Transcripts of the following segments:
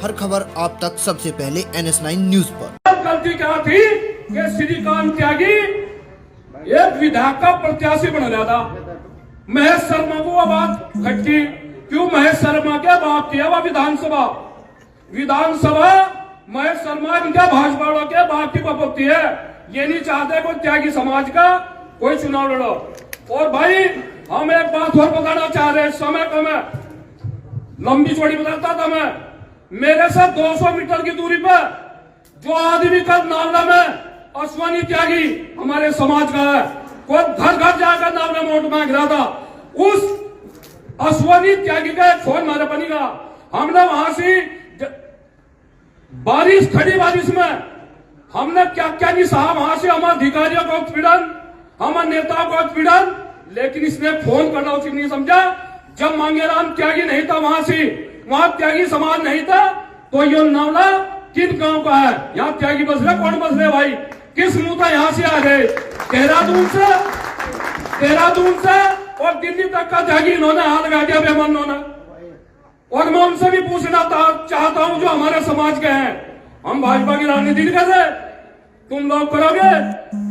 हर खबर आप तक सबसे पहले NS9 न्यूज पर। गलती क्या थी कि श्रीकांत त्यागी एक विधायक का प्रत्याशी बना रहा था। महेश शर्मा को वह बात खटकी, क्यों? महेश शर्मा के बाप की है वह विधानसभा महेश शर्मा इनका भाजपा के बाप की प्रॉपर्टी है। ये नहीं चाहते कोई त्यागी समाज का कोई चुनाव लड़ो। और भाई हम एक बात और बताना चाह रहे हैं, समय कम है, लंबी चौड़ी बताता था मैं। मेरे से 200 मीटर की दूरी पर जो आदमी कल नावला में अश्वनी त्यागी हमारे समाज का है, कोई घर घर जाकर नावला में वोट मांग रहा था, उस अश्वनी त्यागी का एक फोन मारे बनेगा। हमने वहां से बारिश, खड़ी बारिश में हमने क्या क्या नहीं सहा, वहां से हमारे अधिकारियों को उत्पीड़न, हमारे नेताओं को उत्पीड़न, लेकिन इसने फोन करना उचित नहीं समझा। जब मांगेराम त्यागी नहीं था वहां त्यागी समाज नहीं था, तो ये नावला किन गांव का है? यहाँ त्यागी बस रहे, कौन बस रहे भाई? किस मुंह था यहाँ से आ गए? देहरादून से और दिल्ली तक का त्यागी इन्होंने हाथ लगा दिया बेमानों ने। और मैं उनसे भी पूछना चाहता हूं जो हमारे समाज के हैं, हम भाजपा की राजनीति कैसे तुम लोग करोगे?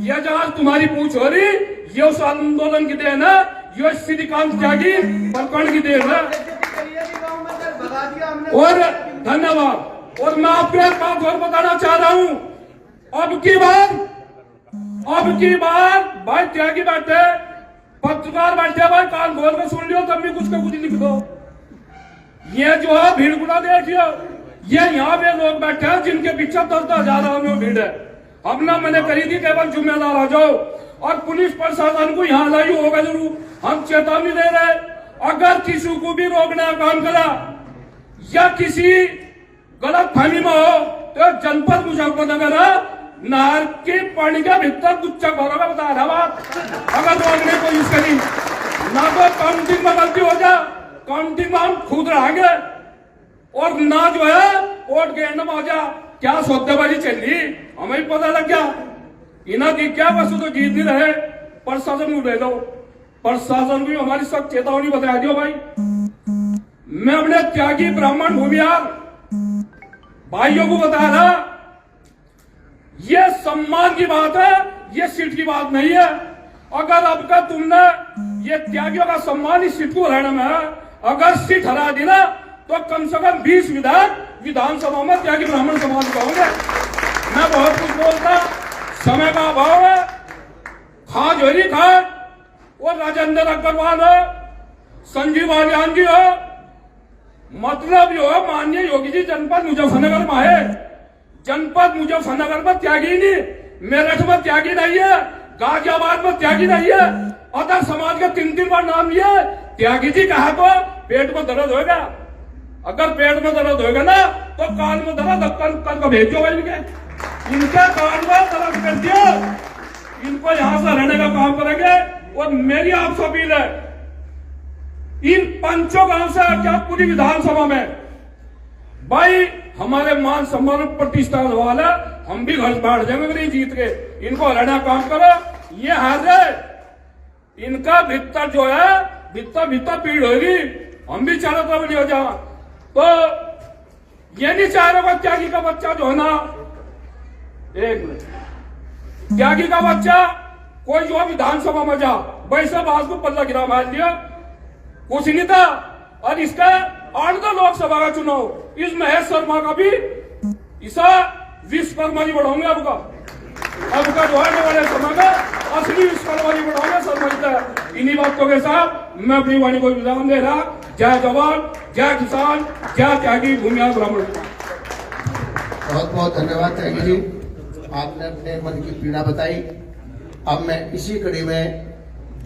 यह जहां तुम्हारी पूछ हो रही, ये उस आंदोलन की देन है, ये श्रीकांत त्यागी बलकौन की देन है। और धन्यवाद। और मैं आपको एक बात और बताना चाह रहा हूं, अब की बार भाई त्यागी बैठे, पत्रकार बैठे, भाई कान खोल कर सुन लियो, तब भी कुछ का कुछ लिख दो। ये जो है भीड़ गुड़ा देखियो, ये यहाँ पे लोग बैठे हैं जिनके पीछे 10,000 में भीड़ है। हमने मैंने करी थी केवल जिम्मेदार आ जाओ, और पुलिस प्रशासन को यहाँ लाई होगा जरूर। हम चेतावनी दे रहे, अगर किसी को भी रोकने का काम करा या किसी गलत फहमी में हो तो जनपद मुजफ्फरनगर नहर के पानी के भीतर गुच्चा भरोगा बता रहा बात। अगर रोकने को कोशिश करी ना तो काउंटिंग में गलती हो जाए, काउंटिंग में हम खुद रहेंगे, और ना जो है वोट गिरने में हो जा। क्या सौदेबाजी चल रही हमें भी पता लग गया। इन्हें की क्या वस्तु तो जीत नहीं रहे, प्रशासन को दे दो, प्रशासन को हमारी सख्त चेतावनी बता दियो भाई। मैं अपने त्यागी ब्राह्मण भूमियार भाइयों को बता रहा, ये सम्मान की बात है, ये सीट की बात नहीं है। अगर अब का तुमने ये त्यागियों का सम्मान इस सीट को हराने में है, अगर सीट हरा दी ना तो कम से कम 20 विधायक विधानसभा में त्यागी ब्राह्मण समाज का होंगे। मैं बहुत कुछ बोलता, समय का अभाव है। खाज हो रही खाज, वो राजेंद्र अग्रवाल हो, संजीव आर्यान जी हो, मतलब यो है माननीय योगी जी जनपद मुजफ्फरनगर में है। जनपद मुजफ्फरनगर में त्यागी नहीं, मेरठ में त्यागी नहीं है, गाजियाबाद में त्यागी नहीं है, अदर समाज का 3 बार नाम लिया। त्यागी जी कहा तो पेट में दर्द होगा, अगर पेट में दर्द होगा ना तो कान में दर्द कल को भेजो भाई इनके कान में दर्द कर दियो, इनको यहां से रहने का काम करेंगे। और मेरी आपसे अपील है, इन पंचों गांव से क्या पूरी विधानसभा में भाई हमारे मान सम्मान प्रतिष्ठा सवाल है, हम भी घर बैठ जाएंगे नहीं जीत के। इनको हराना काम करो, ये हारे इनका भीतर जो है भीतर पीड़ होगी, हम भी चारों तरफ नहीं हो जाए। तो ये नहीं चाह रहे त्यागी का बच्चा जो है ना, एक मिनट, त्यागी का बच्चा कोई जो विधानसभा में जा वैसे बात को पल्ला गिरा मार दिया, कुछ नहीं था। और इसका 8 लोकसभा का चुनाव, इस महेश शर्मा का भी इसा विश्वकर्मा जी बढ़ाऊंगे। अब का जो आने वाले समय में असली विश्वकर्मा जी बढ़ाऊंगे समझते। इन्हीं बातों के साथ मैं अपनी वाणी को विराम दे रहा। जय जवान, जय किसान, जय त्यागी भूमिया ब्राह्मण। बहुत बहुत धन्यवाद त्यागी जी, आपने अपने मन की पीड़ा बताई। अब मैं इसी कड़ी में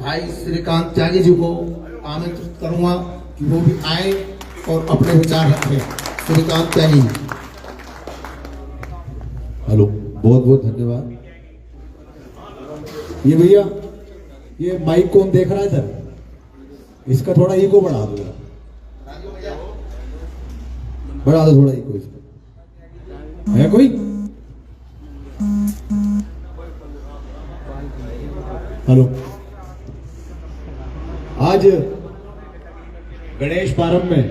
भाई श्रीकांत त्यागी जी को आमंत्रित करूंगा कि वो भी आए और अपने विचार रखें। श्रीकांत त्यागी। हेलो, बहुत बहुत धन्यवाद। ये भैया, ये माइक कौन देख रहा है इधर? इसका थोड़ा ईगो बढ़ा दो, बढ़ा दो थोड़ा ईगो इसका। है कोई? हेलो, आज गणेश पारम में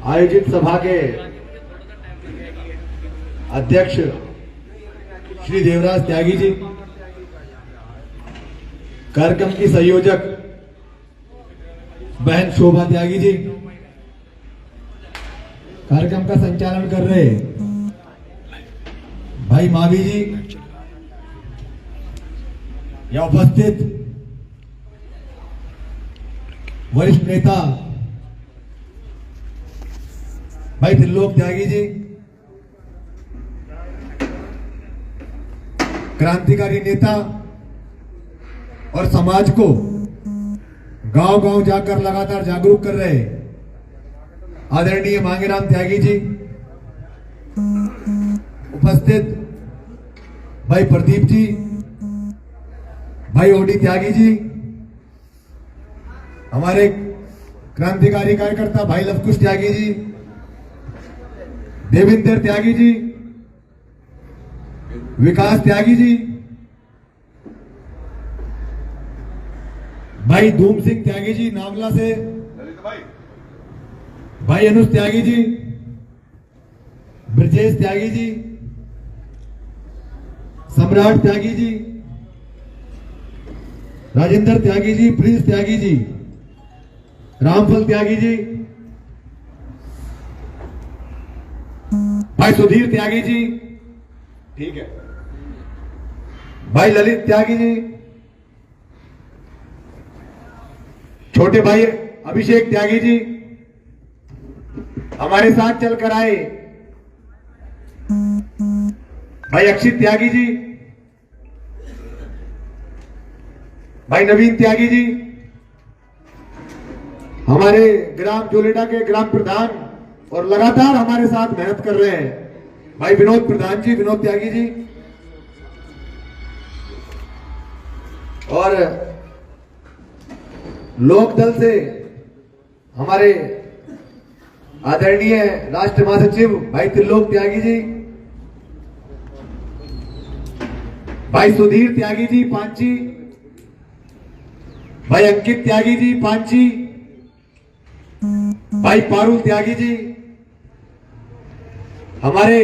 आयोजित सभा के अध्यक्ष श्री देवराज त्यागी जी, कार्यक्रम की संयोजक बहन शोभा त्यागी जी, कार्यक्रम का संचालन कर रहे भाई मावी जी, या उपस्थित वरिष्ठ नेता भाई त्रिलोक त्यागी जी, क्रांतिकारी नेता और समाज को गांव-गांव जाकर लगातार जागरूक कर रहे आदरणीय मांगेराम त्यागी जी, उपस्थित भाई प्रदीप जी, भाई ओडी त्यागी जी, हमारे क्रांतिकारी कार्यकर्ता भाई लवकुश त्यागी जी, देवेंद्र त्यागी जी, विकास त्यागी जी, भाई धूम सिंह त्यागी जी नागला से, भाई अनुज त्यागी जी, ब्रजेश त्यागी जी, सम्राट त्यागी जी, राजेंद्र त्यागी जी, प्रिंस त्यागी जी, रामफल त्यागी जी, भाई सुधीर त्यागी जी, ठीक है, भाई ललित त्यागी जी, छोटे भाई अभिषेक त्यागी जी, हमारे साथ चलकर आए भाई अक्षित त्यागी जी, भाई नवीन त्यागी जी, हमारे ग्राम जोलेडा के ग्राम प्रधान और लगातार हमारे साथ मेहनत कर रहे हैं भाई विनोद प्रधान जी, विनोद त्यागी जी, और लोकदल से हमारे आदरणीय राष्ट्र महासचिव भाई त्रिलोक त्यागी जी, भाई सुधीर त्यागी जी पांची, भाई अंकित त्यागी जी पांची, भाई पारुल त्यागी जी, हमारे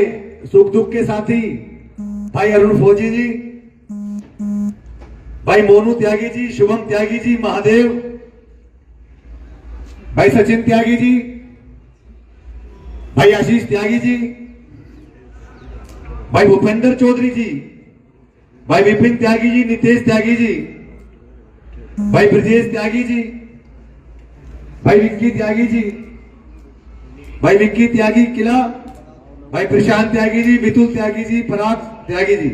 सुख दुख के साथी भाई अरुण फौजी जी, भाई मोनू त्यागी जी, शुभम त्यागी जी, महादेव, भाई सचिन त्यागी जी, भाई आशीष त्यागी जी, भाई भूपेंद्र चौधरी जी, भाई विपिन त्यागी जी, नितेश त्यागी जी, भाई ब्रजेश त्यागी जी, भाई विक्की त्यागी जी, भाई विक्की त्यागी किला, भाई प्रशांत त्यागी जी, मितुल त्यागी जी, पराग त्यागी जी,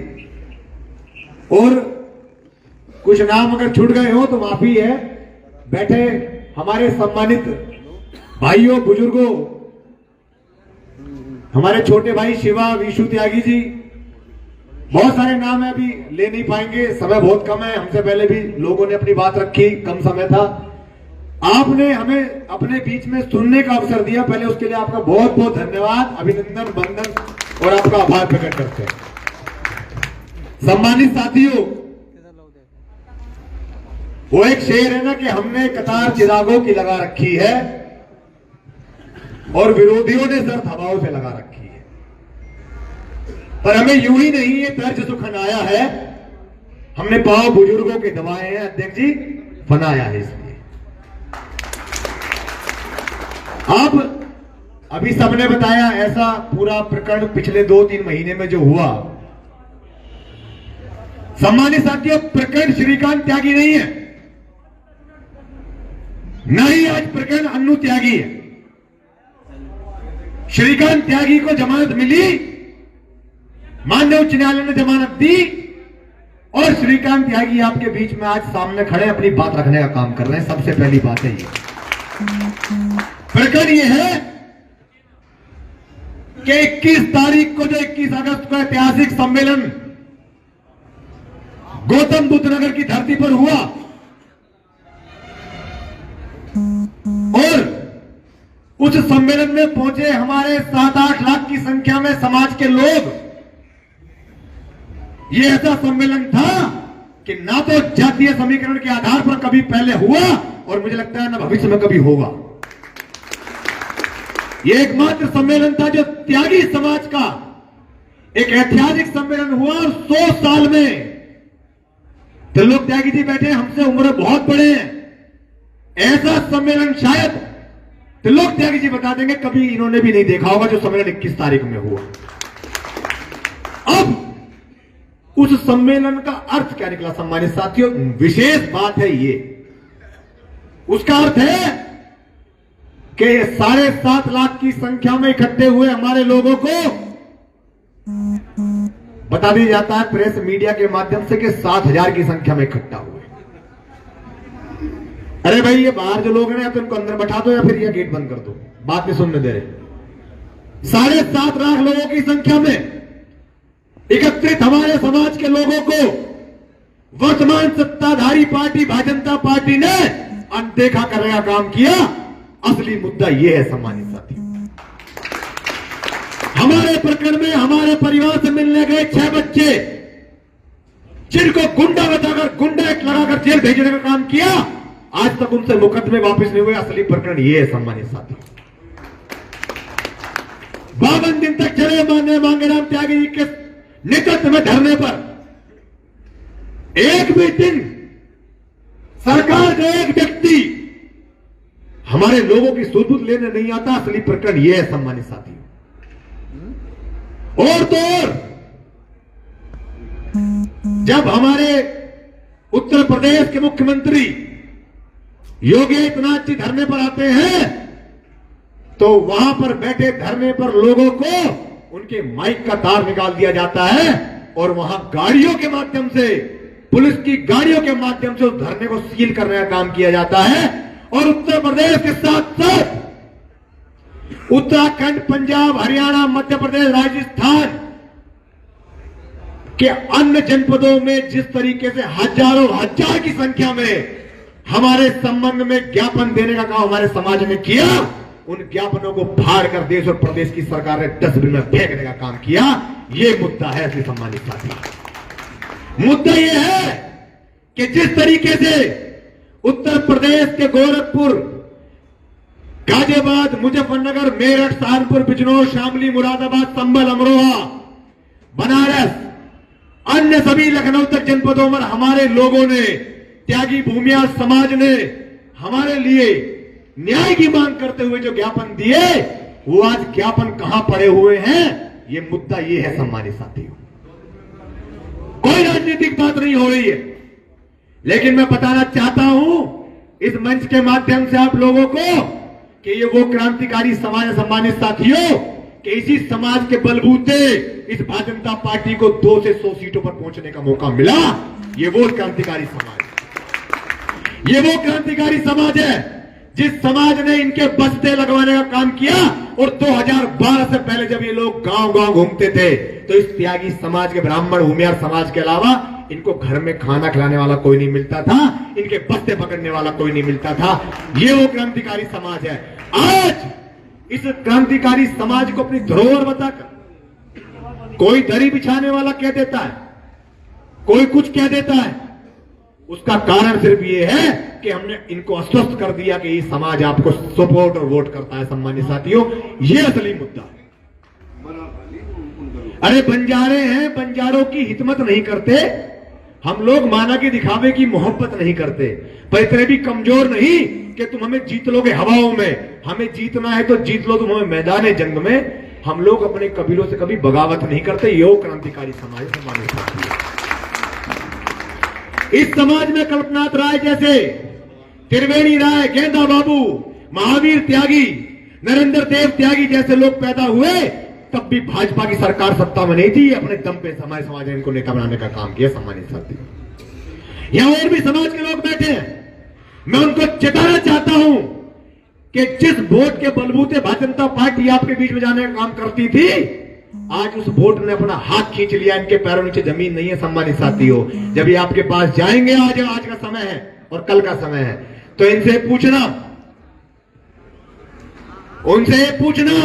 और कुछ नाम अगर छूट गए हो तो माफी है। बैठे हमारे सम्मानित भाइयों बुजुर्गों, हमारे छोटे भाई शिवा विशु त्यागी जी, बहुत सारे नाम है, अभी ले नहीं पाएंगे, समय बहुत कम है। हमसे पहले भी लोगों ने अपनी बात रखी, कम समय था, आपने हमें अपने बीच में सुनने का अवसर दिया, पहले उसके लिए आपका बहुत बहुत धन्यवाद, अभिनंदन, वंदन और आपका आभार प्रकट करते हैं। सम्मानित साथियों, वो एक शेर है ना कि हमने कतार चिरागों की लगा रखी है और विरोधियों ने सर हवाओं से लगा रखी है, पर हमें यूं ही नहीं ये तर्ज सुखनाया है, हमने पांव बुजुर्गों के दबाए हैं, अध्यक्ष जी बनाया है। इसलिए अब अभी सबने बताया ऐसा पूरा प्रकरण पिछले 2-3 महीने में जो हुआ, सम्मानित साथियों, प्रकरण श्रीकांत त्यागी नहीं है, न ही आज प्रकरण अन्नू त्यागी है। श्रीकांत त्यागी को जमानत मिली, माननीय उच्च न्यायालय ने जमानत दी और श्रीकांत त्यागी आपके बीच में आज सामने खड़े अपनी बात रखने का काम कर रहे हैं। सबसे पहली बात है ये प्रकरण ये है कि 21 तारीख को जो 21 अगस्त को ऐतिहासिक सम्मेलन गौतम बुद्ध नगर की धरती पर हुआ और उस सम्मेलन में पहुंचे हमारे 7-8 लाख की संख्या में समाज के लोग, ये ऐसा सम्मेलन था कि ना तो जातीय समीकरण के आधार पर कभी पहले हुआ और मुझे लगता है ना भविष्य में कभी होगा। ये एकमात्र सम्मेलन था जो त्यागी समाज का एक ऐतिहासिक सम्मेलन हुआ। और 100 साल में त्रिलोक त्यागी जी बैठे, हमसे उम्र बहुत बड़े हैं, ऐसा सम्मेलन शायद त्रिलोक त्यागी जी बता देंगे कभी इन्होंने भी नहीं देखा होगा जो सम्मेलन 21 तारीख में हुआ। अब उस सम्मेलन का अर्थ क्या निकला सम्मानित साथियों? विशेष बात है ये, उसका अर्थ है कि 7.5 लाख की संख्या में इकट्ठे हुए हमारे लोगों को बता दिया जाता है प्रेस मीडिया के माध्यम से कि 7,000 की संख्या में इकट्ठा हुए। अरे भाई, ये बाहर जो लोग हैं या तो इनको अंदर बैठा दो या फिर ये गेट बंद कर दो, बात नहीं सुनने दे रहे। 7.5 लाख लोगों की संख्या में एकत्रित हमारे समाज के लोगों को वर्तमान सत्ताधारी पार्टी भारतीय जनता पार्टी ने अनदेखा करने का काम किया। असली मुद्दा यह है सम्मानित साथी, हमारे प्रकरण में हमारे परिवार से मिलने गए 6 बच्चे जिनको गुंडा बताकर गुंडा एक लगाकर जेल भेजने का काम किया, आज तक उनसे मुकदमे वापस नहीं हुए। असली प्रकरण यह है सम्मानित साथी। 52 दिन तक चले माननीय मांगेराम त्यागी जी के नेतृत्व में धरने पर एक भी दिन सरकार का एक व्यक्ति हमारे लोगों की सुध लेने नहीं आता। असली प्रकरण यह है सम्मानित साथियों। और तो और जब हमारे उत्तर प्रदेश के मुख्यमंत्री योगी आदित्यनाथ जी धरने पर आते हैं तो वहां पर बैठे धरने पर लोगों को उनके माइक का तार निकाल दिया जाता है और वहां गाड़ियों के माध्यम से, पुलिस की गाड़ियों के माध्यम से उस धरने को सील करने का काम किया जाता है। और उत्तर प्रदेश के साथ साथ उत्तराखंड, पंजाब, हरियाणा, मध्य प्रदेश, राजस्थान के अन्य जनपदों में जिस तरीके से हजारों हजार की संख्या में हमारे संबंध में ज्ञापन देने का काम हमारे समाज ने किया, उन ज्ञापनों को फाड़ कर देश और प्रदेश की सरकार ने डस्टबिन में फेंकने का काम किया। यह मुद्दा है असली सम्मानित साथी। मुद्दा यह है कि जिस तरीके से उत्तर प्रदेश के गोरखपुर, गाजियाबाद, मुजफ्फरनगर, मेरठ, सहारनपुर, बिजनौर, शामली, मुरादाबाद, संभल, अमरोहा, बनारस, अन्य सभी लखनऊ तक जनपदों में हमारे लोगों ने, त्यागी भूमिया समाज ने हमारे लिए न्याय की मांग करते हुए जो ज्ञापन दिए, वो आज ज्ञापन कहां पड़े हुए हैं? ये मुद्दा ये है सम्मानित साथियों। कोई राजनीतिक बात नहीं हो रही है, लेकिन मैं बताना चाहता हूं इस मंच के माध्यम से आप लोगों को कि ये वो क्रांतिकारी समाज है सम्मानित साथियों, कि इसी समाज के बलबूते इस भारतीय जनता पार्टी को 2 से 100 सीटों पर पहुंचने का मौका मिला। ये वो क्रांतिकारी समाज है, ये वो क्रांतिकारी समाज है जिस समाज ने इनके बस्ते लगवाने का काम किया। और 2012 से पहले जब ये लोग गांव-गांव घूमते थे तो इस त्यागी समाज के, ब्राह्मण भूमियार समाज के अलावा इनको घर में खाना खिलाने वाला कोई नहीं मिलता था, इनके बस्ते पकड़ने वाला कोई नहीं मिलता था। ये वो क्रांतिकारी समाज है। आज इस क्रांतिकारी समाज को अपनी धरोहर बताकर कोई दरी बिछाने वाला कह देता है, कोई कुछ कह देता है। उसका कारण सिर्फ ये है कि हमने इनको आश्वस्त कर दिया कि ये समाज आपको सपोर्ट और वोट करता है। सम्मानित साथियों, ये असली मुद्दा है। अरे बंजारे हैं, बंजारों की हिम्मत नहीं करते हम लोग, माना कि दिखावे की मोहब्बत नहीं करते, पर इतने भी कमजोर नहीं कि तुम हमें जीत लोगे हवाओं में। हमें जीतना है तो जीत लो तुम हमें मैदान जंग में। हम लोग अपने कबीलों से कभी बगावत नहीं करते। यो क्रांतिकारी समाज सम्मानित साथियों। इस समाज में कल्पनाथ राय जैसे, त्रिवेणी राय, गेंदा बाबू, महावीर त्यागी, नरेंद्र देव त्यागी जैसे लोग पैदा हुए, तब भी भाजपा की सरकार सत्ता में नहीं थी। अपने दम पे हमारे समाज ने इनको नेता बनाने का काम किया। सम्मानित साथी, यहां और भी समाज के लोग बैठे हैं, मैं उनको चेताना चाहता हूं कि जिस वोट के बलबूते भारतीय जनता पार्टी आपके बीच में जाने का काम करती थी, आज उस वोट ने अपना हाथ खींच लिया। इनके पैरों नीचे जमीन नहीं है। सम्मानित साथियों, जब ये आपके पास जाएंगे, आज का समय है और कल का समय है, तो इनसे पूछना, उनसे पूछना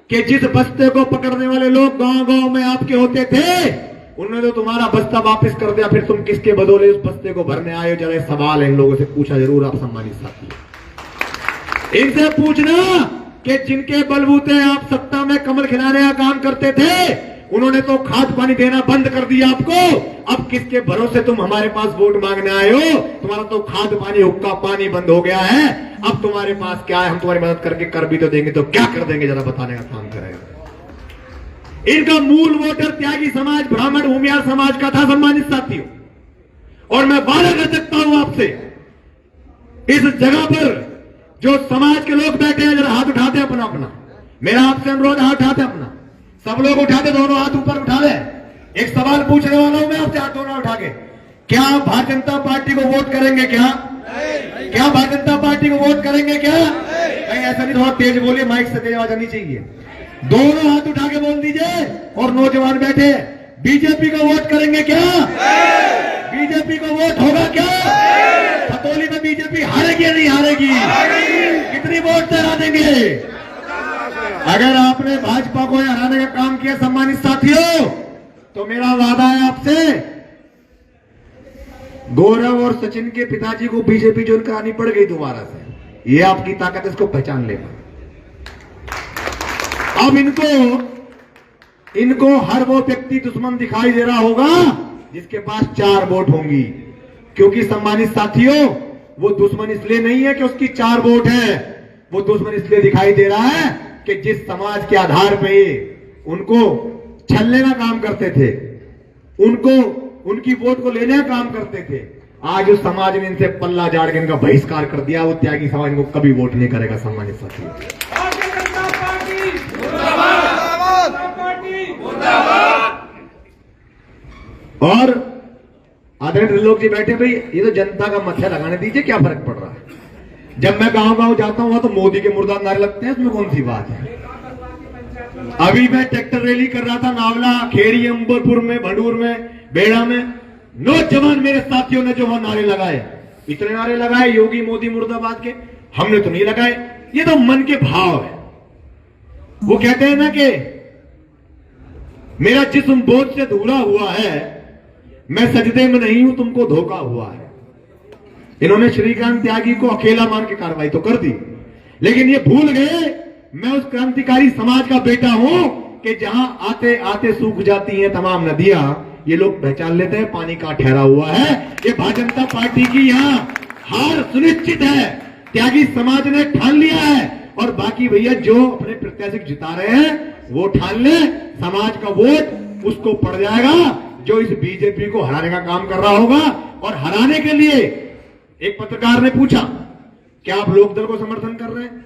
कि जिस बस्ते को पकड़ने वाले लोग गांव-गांव में आपके होते थे, उन्होंने तो तुम्हारा बस्ता वापस कर दिया, फिर तुम किसके बदौले उस बस्ते को भरने आए हो? जरा सवाल इन लोगों से पूछा जरूर आप सम्मानित साथी। इनसे पूछना कि जिनके बलबूते आप सत्ता में कमल खिलाने का काम करते थे, उन्होंने तो खाद पानी देना बंद कर दिया आपको। अब किसके भरोसे तुम हमारे पास वोट मांगने आए हो? तुम्हारा तो खाद पानी हुक्का पानी बंद हो गया है। अब तुम्हारे पास क्या है? हम तुम्हारी मदद करके कर भी तो देंगे, तो क्या कर देंगे जरा बताने का काम करेगा। इनका मूल वोटर त्यागी समाज, ब्राह्मण भूमियार समाज का था सम्मानित साथियों। और मैं वादा कर सकता हूं आपसे, इस जगह पर जो समाज के लोग बैठे हैं, जरा हाथ उठाते अपना अपना। मेरा आपसे अनुरोध, हाथ उठाते अपना, सब लोग उठाते, दोनों हाथ ऊपर उठा ले। एक सवाल पूछने वाला हूं मैं आपसे, हाथ दोनों उठा के। क्या आप भारतीय जनता पार्टी को वोट करेंगे? क्या भारतीय जनता पार्टी को वोट करेंगे? क्या कहीं ऐसा नहीं, थोड़ा तेज बोलिए, माइक से तेज आवाज आनी चाहिए। दोनों हाथ उठा के बोल दीजिए। और नौजवान बैठे, बीजेपी को वोट करेंगे? क्या बीजेपी को वोट होगा? क्या खतौली में बीजेपी हारेगी या नहीं हारेगी? कितनी वोट से हरा देंगे? अगर आपने भाजपा को हराने का काम किया सम्मानित साथियों, तो मेरा वादा है आपसे, गौरव और सचिन के पिताजी को बीजेपी ज्वाइन करानी पड़ गई दोबारा से। ये आपकी ताकत है, इसको पहचान लेना। अब इनको हर वो व्यक्ति दुश्मन दिखाई दे रहा होगा जिसके पास 4 वोट होंगी, क्योंकि सम्मानित साथियों, वो दुश्मन इसलिए नहीं है कि उसकी 4 वोट है, वो दुश्मन इसलिए दिखाई दे रहा है कि जिस समाज के आधार पे उनको छलने का काम करते थे, उनकी वोट को लेने का काम करते थे, आज उस समाज ने इनसे पल्ला झाड़ के इनका बहिष्कार कर दिया। वो त्यागी समाज को कभी वोट नहीं करेगा सम्मानित साथियों। और आदरणीय लोग जी बैठे, भाई ये तो जनता का मत्था लगाने दीजिए, क्या फर्क पड़ रहा है? जब मैं गांव जाता हूं तो मोदी के मुर्दाबाद नारे लगते हैं, उसमें कौन सी बात है? अभी मैं ट्रैक्टर रैली कर रहा था नावला, खेड़ी, अंबरपुर में, भंडूर में, बेड़ा में, नौजवान मेरे साथियों ने जो वहां नारे लगाए, इतने नारे लगाए योगी मोदी मुर्दाबाद के, हमने तो नहीं लगाए। ये तो मन के भाव है। वो कहते हैं ना कि मेरा जिस्म बोझ से धुला हुआ है, मैं सजदे में नहीं हूं, तुमको धोखा हुआ है। इन्होंने श्रीकांत त्यागी को अकेला मान के कार्रवाई तो कर दी, लेकिन ये भूल गए मैं उस क्रांतिकारी समाज का बेटा हूं कि जहां आते आते सूख जाती हैं तमाम नदियां, ये लोग पहचान लेते हैं पानी का ठहरा हुआ है। ये भारतीय जनता पार्टी की यहां हार सुनिश्चित है, त्यागी समाज ने ठान लिया है। और बाकी भैया जो अपने प्रत्याशी जिता रहे हैं वो ठान ले, समाज का वोट उसको पड़ जाएगा जो इस बीजेपी को हराने का काम कर रहा होगा। और हराने के लिए एक पत्रकार ने पूछा, क्या आप लोकदल को समर्थन कर रहे हैं?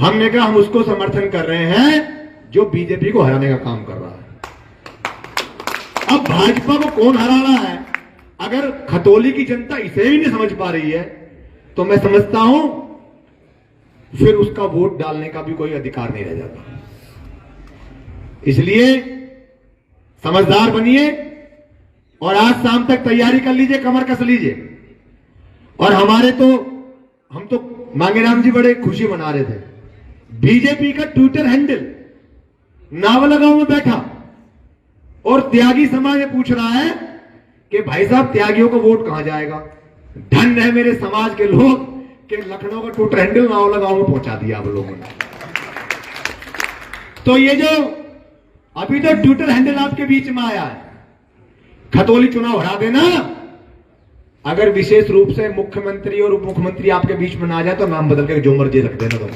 हमने कहा हम उसको समर्थन कर रहे हैं जो बीजेपी को हराने का काम कर रहा है। अब भाजपा को कौन हरा रहा है? अगर खतौली की जनता इसे भी नहीं समझ पा रही है, तो मैं समझता हूं फिर उसका वोट डालने का भी कोई अधिकार नहीं रह जाता। इसलिए समझदार बनिए और आज शाम तक तैयारी कर लीजिए, कमर कस लीजिए। और हम तो मांगेराम जी बड़े खुशी मना रहे थे, बीजेपी का ट्विटर हैंडल नावला गांव में बैठा और त्यागी समाज पूछ रहा है कि भाई साहब त्यागियों को वोट कहां जाएगा। धन्य है मेरे समाज के लोग कि लखनऊ का ट्विटर हैंडल नावला गांव में पहुंचा दिया आप लोगों ने। तो ये जो अभी तो ट्विटर हैंडल आपके बीच में आया है, खतौली चुनाव हरा देना। अगर विशेष रूप से मुख्यमंत्री और उप मुख्यमंत्री आपके बीच में ना जाए तो नाम बदल के जो मर्जी रख देना।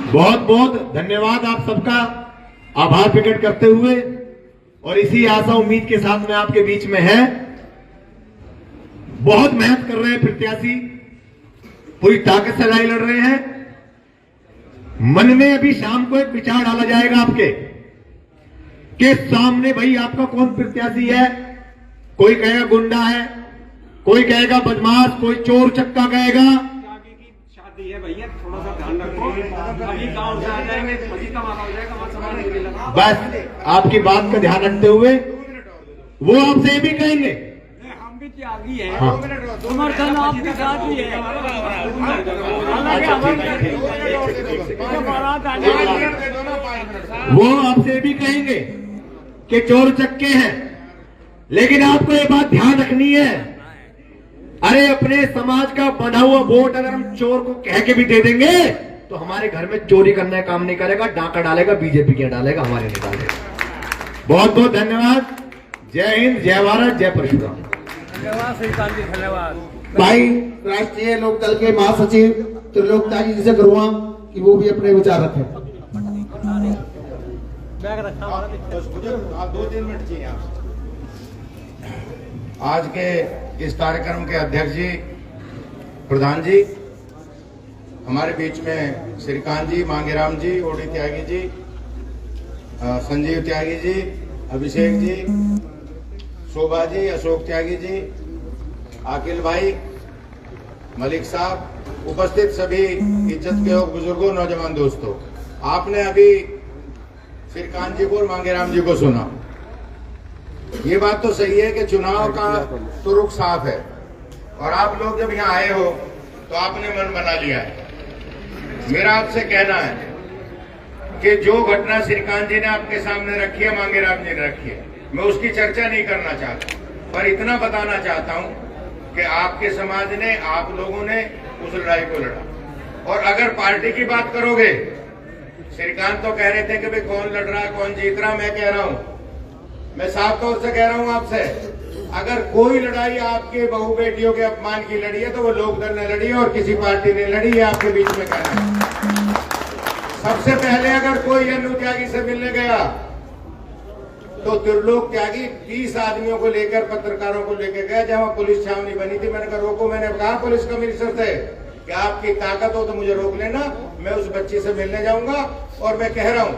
बहुत बहुत धन्यवाद आप सबका, आभार प्रकट करते हुए और इसी आशा उम्मीद के साथ मैं आपके बीच में है। बहुत मेहनत कर रहे हैं प्रत्याशी, पूरी ताकत से लड़ाई लड़ रहे हैं। मन में अभी शाम को एक विचार डाला जाएगा आपके कि सामने भाई आपका कौन प्रत्याशी है। कोई कहेगा गुंडा है, कोई कहेगा बदमाश, कोई चोर चक्का कहेगा। शादी है भैया, थोड़ा सा ध्यान रखो, अभी गांव से आ जाएंगे, मजीद का मामला हो जाएगा, वहां सामान नहीं मिलेगा। बस आपकी बात का ध्यान रखते हुए वो आपसे ये भी कहेंगे हम भी त्यागी हैं, हाँ। समर्थन आपके साथ ही है। वो आपसे भी कहेंगे कि चोर चक्के हैं, लेकिन आपको ये बात ध्यान रखनी है अरे अपने समाज का बना हुआ वोट अगर हम चोर को कह के भी दे देंगे तो हमारे घर में चोरी करने का काम नहीं करेगा, डाका डालेगा, बीजेपी के डालेगा, हमारे नहीं डालेगा। बहुत बहुत धन्यवाद। जय हिंद, जय भारत, जय परशुराम। धन्यवाद। भाई राष्ट्रीय लोकदल के महासचिव त्रिलोक त्यागी जी से करूंगा कि वो भी अपने विचार रखें। आप 2-3 मिनट चाहिए आप। आज के इस कार्यक्रम के अध्यक्ष जी, प्रधान जी, हमारे बीच में श्रीकांत जी, मांगेराम जी, ओडी त्यागी जी, संजीव त्यागी जी, अभिषेक जी, शोभा जी, अशोक त्यागी जी, अखिल भाई, मलिक साहब, उपस्थित सभी इज्जत के और बुजुर्गों, नौजवान दोस्तों, आपने अभी श्रीकांत जी को और मांगेराम जी को सुना। ये बात तो सही है कि चुनाव का तो रुख साफ है और आप लोग जब यहाँ आए हो तो आपने मन बना लिया है। मेरा आपसे कहना है कि जो घटना श्रीकांत जी ने आपके सामने रखी है, मांगेराम जी ने रखी है, मैं उसकी चर्चा नहीं करना चाहता, पर इतना बताना चाहता हूं कि आपके समाज ने, आप लोगों ने उस लड़ाई को लड़ा। और अगर पार्टी की बात करोगे, श्रीकांत तो कह रहे थे कि भाई कौन लड़ रहा, कौन जीत रहा, मैं कह रहा हूं, मैं साफ तौर से कह रहा हूं आपसे, अगर कोई लड़ाई आपके बहू बेटियों के अपमान की लड़ी है तो वो लोकदल ने लड़ी है और किसी पार्टी ने लड़ी है। आपके बीच में कहना है, सबसे पहले अगर कोई अन्नू त्यागी से मिलने गया तो त्रिलोक त्यागी 30 आदमियों को लेकर, पत्रकारों को लेकर गया जहां पुलिस छावनी बनी थी। मैंने कहा रोको, मैंने कहा पुलिस कमिश्नर से कि आपकी ताकत हो तो मुझे रोक लेना, मैं उस बच्ची से मिलने जाऊंगा और मैं कह रहा हूं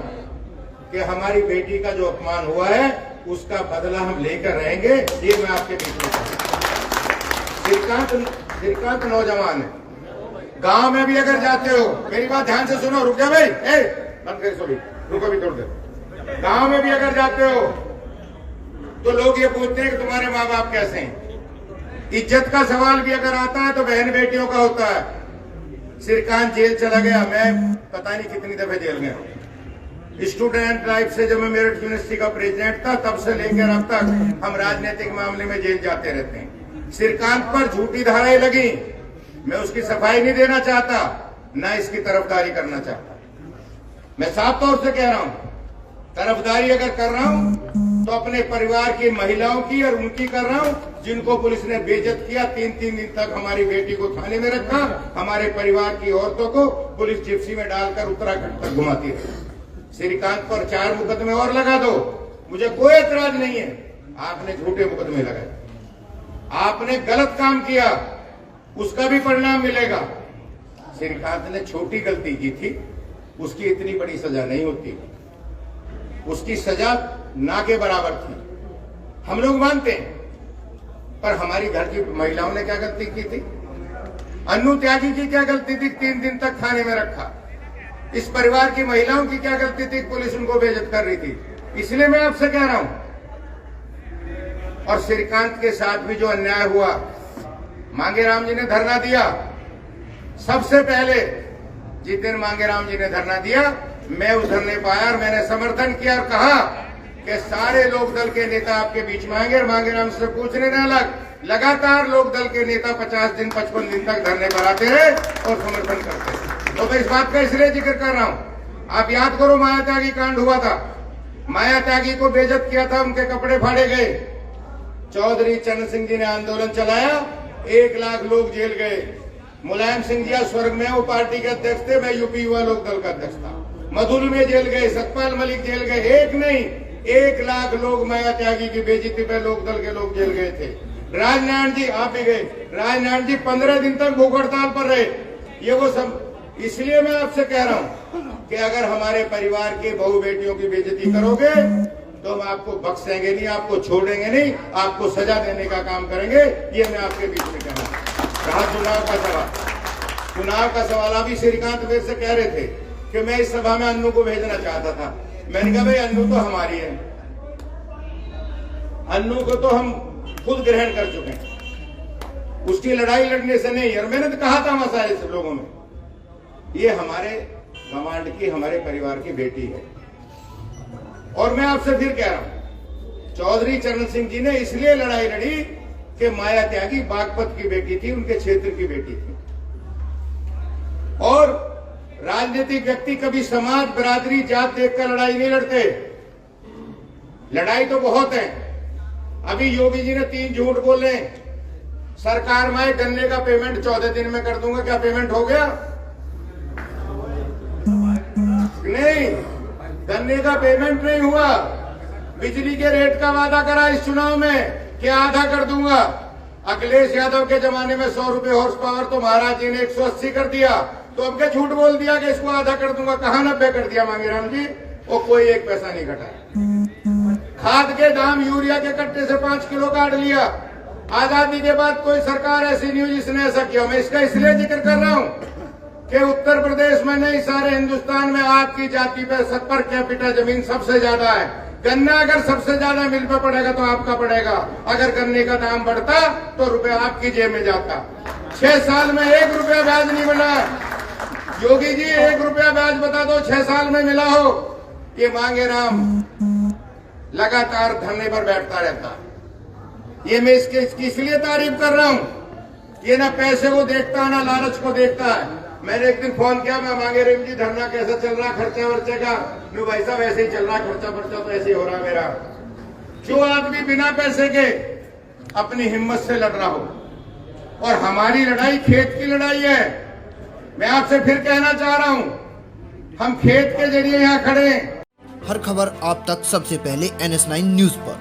कि हमारी बेटी का जो अपमान हुआ है उसका बदला हम लेकर रहेंगे। ये मैं आपके बीच में श्रीकांत नौजवान है, गांव में भी अगर जाते हो, मेरी बात ध्यान से सुनो, रुक जा भाई, बंद कर, सॉरी रुको भी, तोड़ दे। गांव में भी अगर जाते हो तो लोग ये पूछते हैं कि तुम्हारे माँ बाप कैसे हैं। इज्जत का सवाल भी अगर आता है तो बहन बेटियों का होता है। श्रीकांत जेल चला गया, मैं पता नहीं कितनी दफे जेल गया हूं। स्टूडेंट लाइफ से जब मैं मेरठ यूनिवर्सिटी का प्रेसिडेंट था तब से लेकर अब तक हम राजनीतिक मामले में जेल जाते रहते हैं। श्रीकांत पर झूठी धाराएं लगी, मैं उसकी सफाई नहीं देना चाहता, न इसकी तरफदारी करना चाहता। मैं साफ तौर से कह रहा हूं, तरफदारी अगर कर रहा हूं तो अपने परिवार की महिलाओं की और उनकी कर रहा हूं जिनको पुलिस ने बेइज्जत किया। 3-3 दिन तक हमारी बेटी को थाने में रखा, हमारे परिवार की औरतों को पुलिस जिप्सी में डालकर उत्तराखंड तक घुमाती रही। श्रीकांत पर 4 मुकदमे और लगा दो, मुझे कोई एतराज नहीं है। आपने झूठे मुकदमे लगाए, आपने गलत काम किया, उसका भी परिणाम मिलेगा। श्रीकांत ने छोटी गलती की थी, उसकी इतनी बड़ी सजा नहीं होती, उसकी सजा ना के बराबर थी, हम लोग मानते हैं। पर हमारी घर की महिलाओं ने क्या गलती की थी, अन्नू त्यागी की क्या गलती थी, 3 दिन तक थाने में रखा। इस परिवार की महिलाओं की क्या गलती थी, पुलिस उनको बेइज्जत कर रही थी। इसलिए मैं आपसे कह रहा हूं, और श्रीकांत के साथ भी जो अन्याय हुआ, मांगेराम जी ने धरना दिया, सबसे पहले जिस दिन मांगेराम जी ने धरना दिया मैं उस धरने पर आया और मैंने समर्थन किया और कहा कि सारे लोकदल के नेता आपके बीच में आएंगे और मांगेराम से पूछने न लगातार लोकदल के नेता 50 दिन 55 दिन तक धरने पर आते रहे और समर्थन करते रहे। तो मैं इस बात का इसलिए जिक्र कर रहा हूं, आप याद करो माया त्यागी कांड हुआ था, माया त्यागी को बेइज्जत किया था, उनके कपड़े फाड़े गए, चौधरी चरण सिंह जी ने आंदोलन चलाया, 1 लाख लोग जेल गए। मुलायम सिंह जी स्वर्ग में, वो पार्टी के अध्यक्ष थे, मैं यूपी युवा लोकदल का अध्यक्ष था, मधुल में जेल गए, सतपाल मलिक जेल गए, एक नहीं 1 लाख लोग माया त्यागी की बेइज्जती पे लोकदल के लोग जेल गए थे। राजनारायण जी आप भी गए, राजनारायण जी 15 दिन तक भूख हड़ताल पर रहे। ये वो सब, इसलिए मैं आपसे कह रहा हूं कि अगर हमारे परिवार के बहू बेटियों की बेइज्जती करोगे तो हम आपको बख्शेंगे नहीं, आपको छोड़ेंगे नहीं, आपको सजा देने का काम करेंगे। ये मैं आपके बीच में कह रहा हूं। रहा चुनाव का सवाल, चुनाव का सवाल अभी श्रीकांत मेरे से कह रहे थे कि मैं इस सभा में अन्नू को भेजना चाहता था। मैंने कहा भाई अन्नू तो हमारी है, अन्नू को तो हम खुद ग्रहण कर चुके हैं, उसकी लड़ाई लड़ने से नहीं। और मैंने तो कहा था वहां सारे लोगों में, ये हमारे गवांड की, हमारे परिवार की बेटी है। और मैं आपसे फिर कह रहा हूं, चौधरी चरण सिंह जी ने इसलिए लड़ाई लड़ी कि माया त्यागी बागपत की बेटी थी, उनके क्षेत्र की बेटी थी। और राजनीतिक व्यक्ति कभी समाज, बिरादरी, जात देखकर लड़ाई नहीं लड़ते। लड़ाई तो बहुत है। अभी योगी जी ने 3 झूठ बोले। सरकार में गन्ने का पेमेंट 14 दिन में कर दूंगा, क्या पेमेंट हो गया? नहीं, गन्ने का पेमेंट नहीं हुआ। बिजली के रेट का वादा करा इस चुनाव में कि आधा कर दूंगा। अखिलेश यादव के जमाने में 100 रुपए हॉर्स पावर तो महाराज जी ने 180 कर दिया, तो अब क्या झूठ बोल दिया कि इसको आधा कर दूंगा? कहां 90 कर दिया मांगेराम जी? वो कोई 1 पैसा नहीं घटाया। खाद के दाम यूरिया के कट्टे से 5 किलो काट लिया। आजादी के बाद कोई सरकार ऐसी नहीं हुई जिसने ऐसा किया। मैं इसका इसलिए जिक्र कर रहा हूं कि उत्तर प्रदेश में नहीं, सारे हिंदुस्तान में आपकी जाति पे पर कैपिटा जमीन सबसे ज्यादा है। गन्ना अगर सबसे ज्यादा मिल पे पड़ेगा तो आपका पड़ेगा। अगर गन्ने का दाम बढ़ता तो रुपया आपकी जेब में जाता। 6 साल में 1 रुपया ब्याज नहीं मिला। योगी जी 1 रुपया ब्याज बता दो 6 साल में मिला हो। ये मांगेराम लगातार धरने पर बैठता रहता। ये मैं इसकी इसलिए तारीफ कर रहा हूं, ये ना पैसे को देखता है ना लालच को देखता है। मैंने एक दिन फोन किया, मैं मांगेराम जी धरना कैसा चल रहा, खर्चा वर्चे का? नो भाई साहब ऐसे ही चल रहा, खर्चा वर्चा तो ऐसे ही हो रहा मेरा। जो आदमी बिना पैसे के अपनी हिम्मत से लड़ रहा हो, और हमारी लड़ाई खेत की लड़ाई है। मैं आपसे फिर कहना चाह रहा हूं, हम खेत के जरिए यहां खड़े हैं। हर खबर आप तक सबसे पहले NS9 न्यूज पर।